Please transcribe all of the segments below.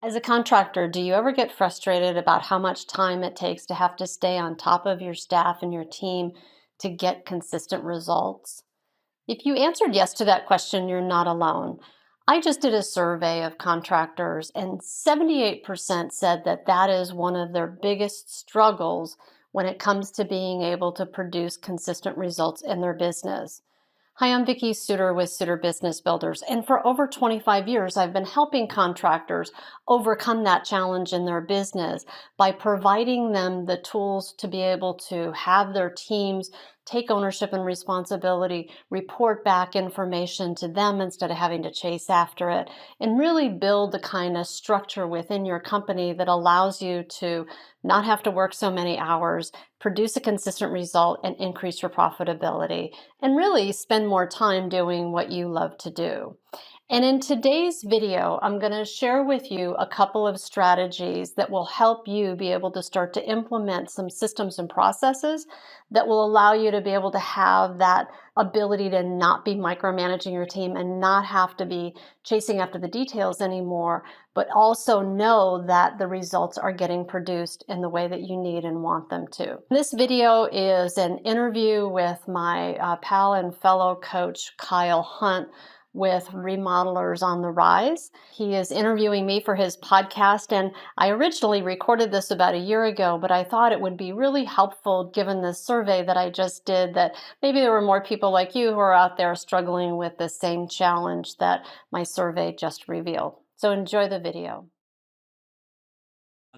As a contractor, do you ever get frustrated about how much time it takes to have to stay on top of your staff and your team to get consistent results? If you answered yes to that question, you're not alone. I just did a survey of contractors, and 78% said that that is one of their biggest struggles when it comes to being able to produce consistent results in their business. Hi, I'm Vicki Suter with Suter Business Builders, and for over 25 years, I've been helping contractors overcome that challenge in their business by providing them the tools to be able to have their teams take ownership and responsibility, report back information to them instead of having to chase after it, and really build the kind of structure within your company that allows you to not have to work so many hours, produce a consistent result, and increase your profitability, and really spend more time doing what you love to do. And in today's video, I'm going to share with you a couple of strategies that will help you be able to start to implement some systems and processes that will allow you to be able to have that ability to not be micromanaging your team and not have to be chasing after the details anymore, but also know that the results are getting produced in the way that you need and want them to. This video is an interview with my pal and fellow coach, Kyle Hunt, with Remodelers on the Rise. He is interviewing me for his podcast, and I originally recorded this about a year ago, but I thought it would be really helpful given the survey that I just did, that maybe there were more people like you who are out there struggling with the same challenge that my survey just revealed. So enjoy the video.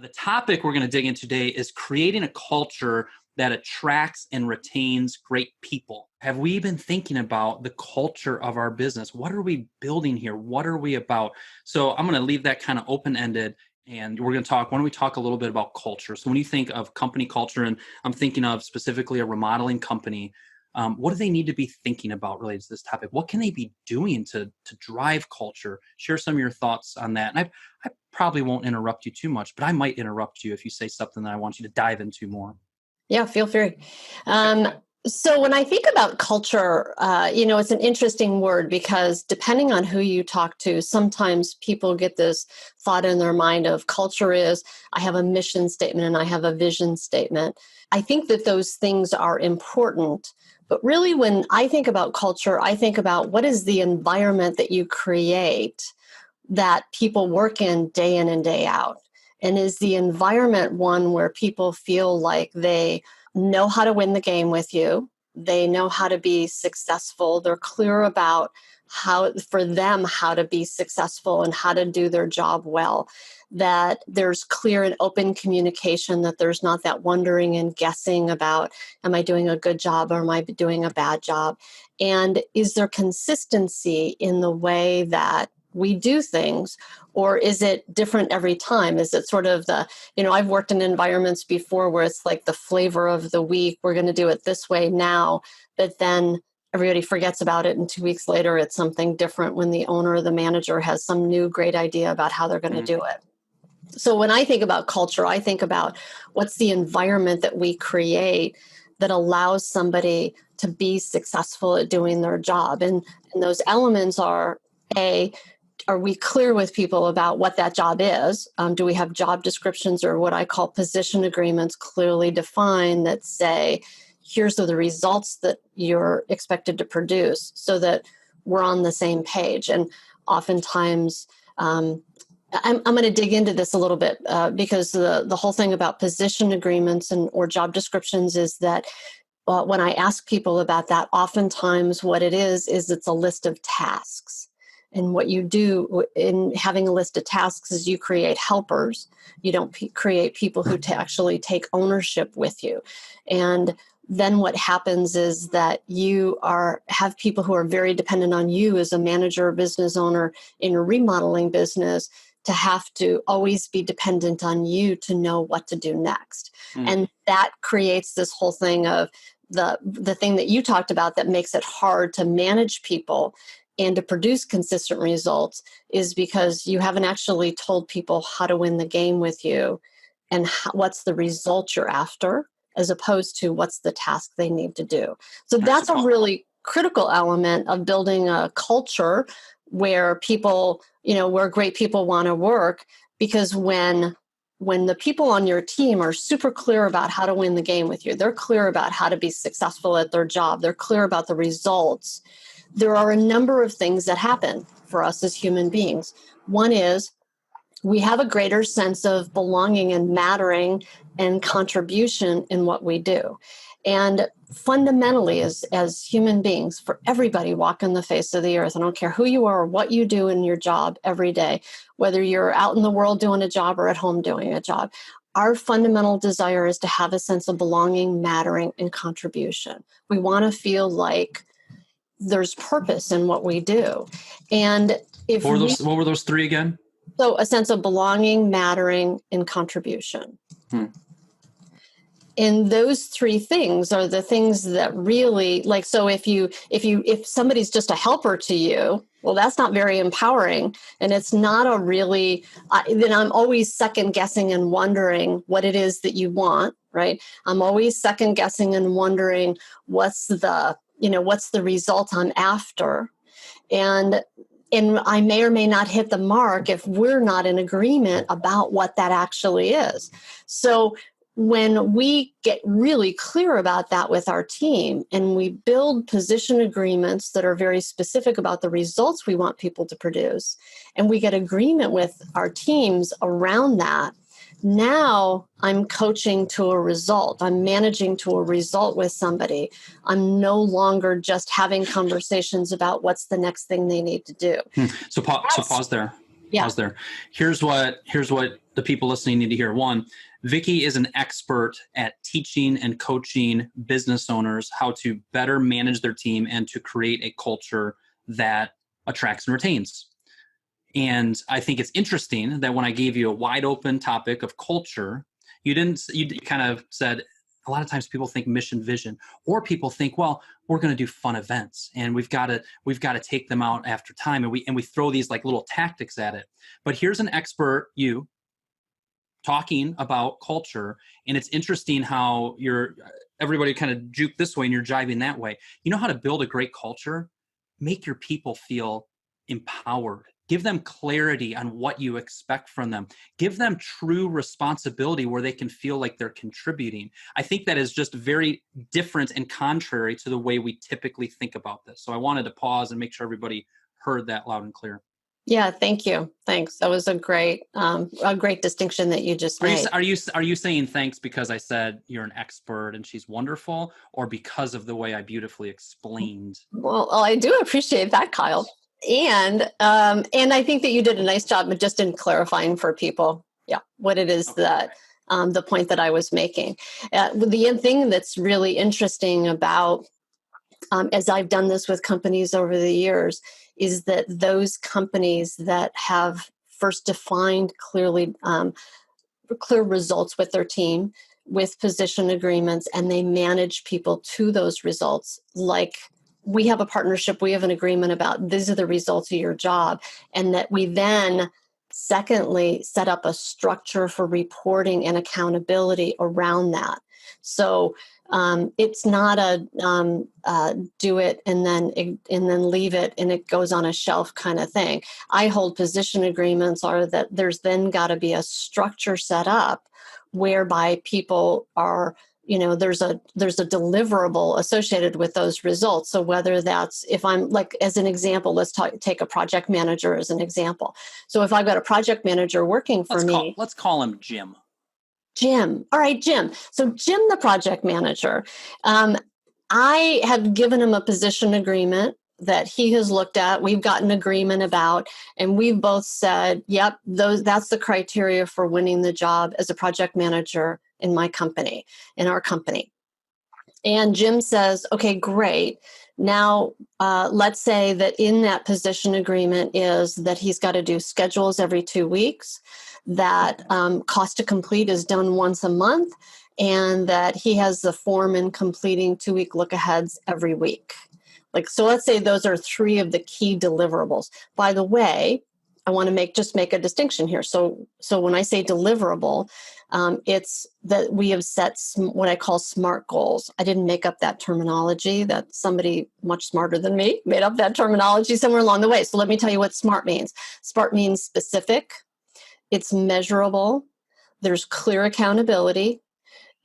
The topic we're going to dig into today is creating a culture that attracts and retains great people. Have we been thinking about the culture of our business? What are we building here? What are we about? So I'm going to leave that kind of open-ended, and we're going to talk. Why don't we talk a little bit about culture? So when you think of company culture, and I'm thinking of specifically a remodeling company, what do they need to be thinking about related to this topic? What can they be doing to drive culture? Share some of your thoughts on that. And I probably won't interrupt you too much, but I might interrupt you if you say something that I want you to dive into more. Yeah, feel free. So when I think about culture, it's an interesting word because depending on who you talk to, sometimes people get this thought in their mind of culture is, I have a mission statement and I have a vision statement. I think that those things are important. But really, when I think about culture, I think about what is the environment that you create that people work in and day out. And is the environment one where people feel like they know how to win the game with you? They know how to be successful. They're clear about how, for them, how to be successful and how to do their job well. That there's clear and open communication, that there's not that wondering and guessing about, am I doing a good job or am I doing a bad job? And is there consistency in the way that we do things, or is it different every time? Is it sort of I've worked in environments before where it's like the flavor of the week, we're going to do it this way now, but then everybody forgets about it, and 2 weeks later it's something different when the owner or the manager has some new great idea about how they're going to do it. So when I think about culture, I think about what's the environment that we create that allows somebody to be successful at doing their job. And those elements are, are we clear with people about what that job is? Do we have job descriptions, or what I call position agreements, clearly defined, that say, here's the results that you're expected to produce, so that we're on the same page? And oftentimes, I'm going to dig into this a little bit because the whole thing about position agreements or job descriptions is that when I ask people about that, oftentimes what it is it's a list of tasks. And what you do in having a list of tasks is you create helpers. You don't create people who actually take ownership with you. And then what happens is that you have people who are very dependent on you as a manager or business owner in a remodeling business to have to always be dependent on you to know what to do next. And that creates this whole thing of the thing that you talked about that makes it hard to manage people and to produce consistent results, is because you haven't actually told people how to win the game with you and what's the result you're after, as opposed to what's the task they need to do. So that's a really critical element of building a culture where people, where great people want to work, because when the people on your team are super clear about how to win the game with you, they're clear about how to be successful at their job, they're clear about the results, there are a number of things that happen for us as human beings. One is we have a greater sense of belonging and mattering and contribution in what we do. And fundamentally, as human beings, for everybody walking the face of the earth, I don't care who you are or what you do in your job every day, whether you're out in the world doing a job or at home doing a job, our fundamental desire is to have a sense of belonging, mattering, and contribution. We want to feel like there's purpose in what we do. And if what were those three again? So a sense of belonging, mattering, and contribution. And those three things are the things that really, like, so if somebody's just a helper to you, well, that's not very empowering. And it's not a really, then I'm always second guessing and wondering what it is that you want, right? I'm always second guessing and wondering what's the result I'm after. And I may or may not hit the mark if we're not in agreement about what that actually is. So when we get really clear about that with our team and we build position agreements that are very specific about the results we want people to produce, and we get agreement with our teams around that, now I'm coaching to a result. I'm managing to a result with somebody. I'm no longer just having conversations about what's the next thing they need to do. So pause there. Yeah. Pause there. Here's what the people listening need to hear. One, Vicki is an expert at teaching and coaching business owners how to better manage their team and to create a culture that attracts and retains. And I think it's interesting that when I gave you a wide open topic of culture, you kind of said, a lot of times people think mission, vision, or people think, well, we're going to do fun events and we've got to take them out after time. And we throw these like little tactics at it. But here's an expert, you, talking about culture. And it's interesting how everybody kind of juke this way and you're jiving that way. You know how to build a great culture? Make your people feel empowered. Give them clarity on what you expect from them. Give them true responsibility where they can feel like they're contributing. I think that is just very different and contrary to the way we typically think about this. So I wanted to pause and make sure everybody heard that loud and clear. Yeah, thank you. Thanks. That was a great distinction that you just made. Are you saying thanks because I said you're an expert and she's wonderful, or because of the way I beautifully explained? Well, I do appreciate that, Kyle. And I think that you did a nice job just in clarifying for people, what it is that the point that I was making. The thing that's really interesting about, as I've done this with companies over the years, is that those companies that have first defined clear results with their team, with position agreements, and they manage people to those results, like we have a partnership, we have an agreement about these are the results of your job, and that we then secondly set up a structure for reporting and accountability around that. So it's not a do it and then leave it and it goes on a shelf kind of thing. I hold position agreements are that there's then got to be a structure set up whereby people are, there's a deliverable associated with those results. So whether that's, if I'm like, as an example, let's take a project manager as an example. So if I've got a project manager working for me. Let's call him Jim. Jim. All right, Jim. So Jim, the project manager, I have given him a position agreement that he has looked at, we've got an agreement about, and we've both said, yep, that's the criteria for winning the job as a project manager in my company, in our company. And Jim says, okay, great. Now, let's say that in that position agreement is that he's got to do schedules every 2 weeks, that cost to complete is done once a month, and that he has the foreman completing 2-week look-aheads every week. So let's say those are 3 of the key deliverables. By the way, I want to make a distinction here. So when I say deliverable, it's that we have set what I call SMART goals. I didn't make up that terminology. That somebody much smarter than me made up that terminology somewhere along the way. So let me tell you what SMART means. SMART means specific, it's measurable, there's clear accountability,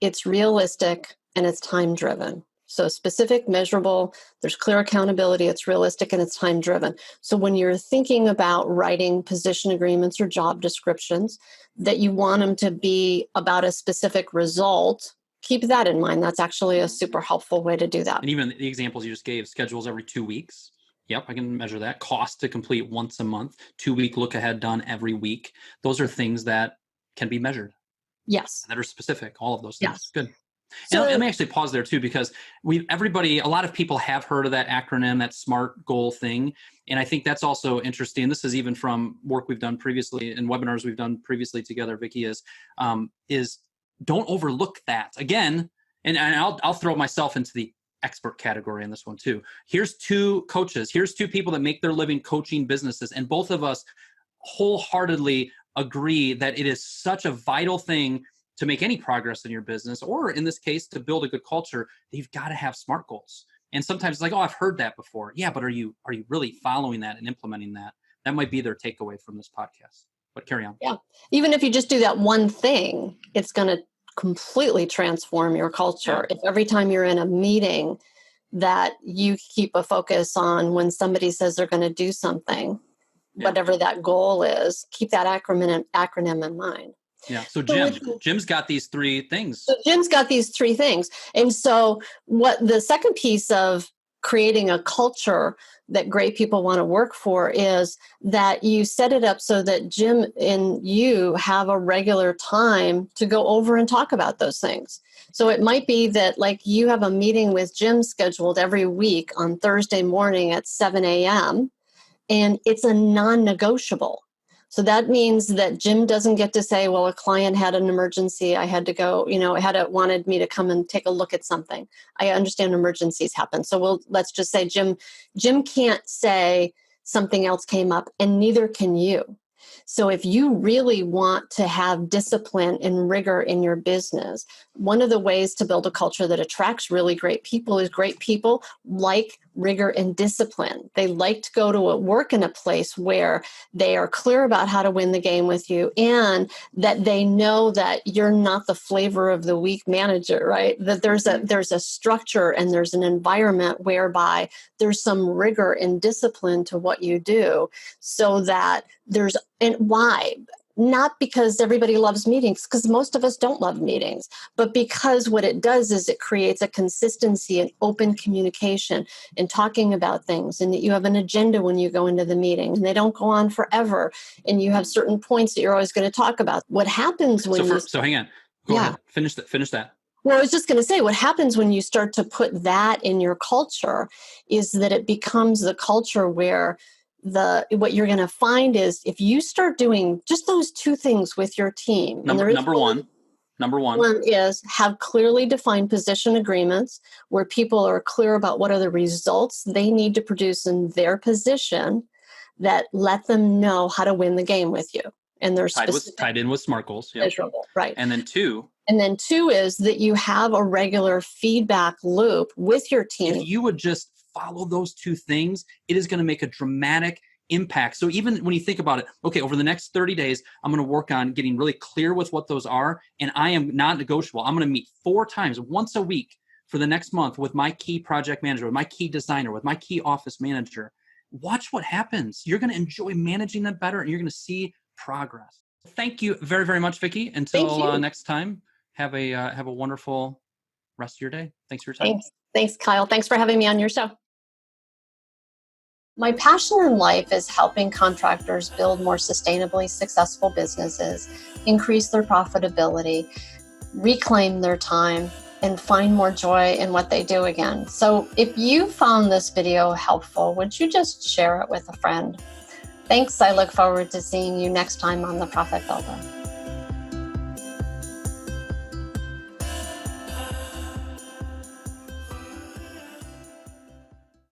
it's realistic, and it's time driven. So specific, measurable, there's clear accountability, it's realistic, and it's time driven. So when you're thinking about writing position agreements or job descriptions, that you want them to be about a specific result, keep that in mind. That's actually a super helpful way to do that. And even the examples you just gave, schedules every 2 weeks. Yep, I can measure that. Cost to complete once a month, 2-week look ahead done every week. Those are things that can be measured. Yes. That are specific, all of those things. Yes. Good. So, and let me actually pause there too, because a lot of people have heard of that acronym, that SMART goal thing. And I think that's also interesting. This is even from work we've done previously and webinars we've done previously together, Vicki, is don't overlook that. Again, and I'll throw myself into the expert category in this one too. Here's 2 coaches. Here's 2 people that make their living coaching businesses. And both of us wholeheartedly agree that it is such a vital thing to make any progress in your business, or in this case, to build a good culture, that you've got to have SMART goals. And sometimes it's like, oh, I've heard that before. Yeah, but are you really following that and implementing that? That might be their takeaway from this podcast. But carry on. Yeah. Even if you just do that one thing, it's going to completely transform your culture. Yeah. If every time you're in a meeting that you keep a focus on when somebody says they're going to do something, whatever that goal is, keep that acronym in mind. Yeah. So Jim's got these 3 things. So Jim's got these 3 things. And so what the second piece of creating a culture that great people want to work for is that you set it up so that Jim and you have a regular time to go over and talk about those things. So it might be that like you have a meeting with Jim scheduled every week on Thursday morning at 7 a.m. and it's a non-negotiable. So that means that Jim doesn't get to say, well, a client had an emergency. I had to go, wanted me to come and take a look at something. I understand emergencies happen. So let's just say Jim can't say something else came up, and neither can you. So if you really want to have discipline and rigor in your business, one of the ways to build a culture that attracts really great people is great people like rigor and discipline. They like to go to work in a place where they are clear about how to win the game with you, and that they know that you're not the flavor of the week manager, right? That there's a structure and there's an environment whereby there's some rigor and discipline to what you do, so that and why? Not because everybody loves meetings, because most of us don't love meetings, but because what it does is it creates a consistency and open communication and talking about things, and that you have an agenda when you go into the meeting, and they don't go on forever, and you have certain points that you're always going to talk about. What happens when So hang on. Go ahead. Finish that. Well, I was just going to say, what happens when you start to put that in your culture is that it becomes the culture where what you're going to find is if you start doing just those 2 things with your team. Number one is have clearly defined position agreements where people are clear about what are the results they need to produce in their position that let them know how to win the game with you. And there's tied in with SMART goals. Yep. Measurable, right. And then 2 is that you have a regular feedback loop with your team. If you would just follow those 2 things, it is going to make a dramatic impact. So even when you think about it, okay, over the next 30 days, I'm going to work on getting really clear with what those are. And I am not negotiable. I'm going to meet 4 times, once a week for the next month with my key project manager, with my key designer, with my key office manager. Watch what happens. You're going to enjoy managing them better, and you're going to see progress. Thank you very, very much, Vicki. Until next time, have a wonderful rest of your day. Thanks for your time. Thanks, Kyle. Thanks for having me on your show. My passion in life is helping contractors build more sustainably successful businesses, increase their profitability, reclaim their time, and find more joy in what they do again. So if you found this video helpful, would you just share it with a friend? Thanks. I look forward to seeing you next time on The Profit Builder.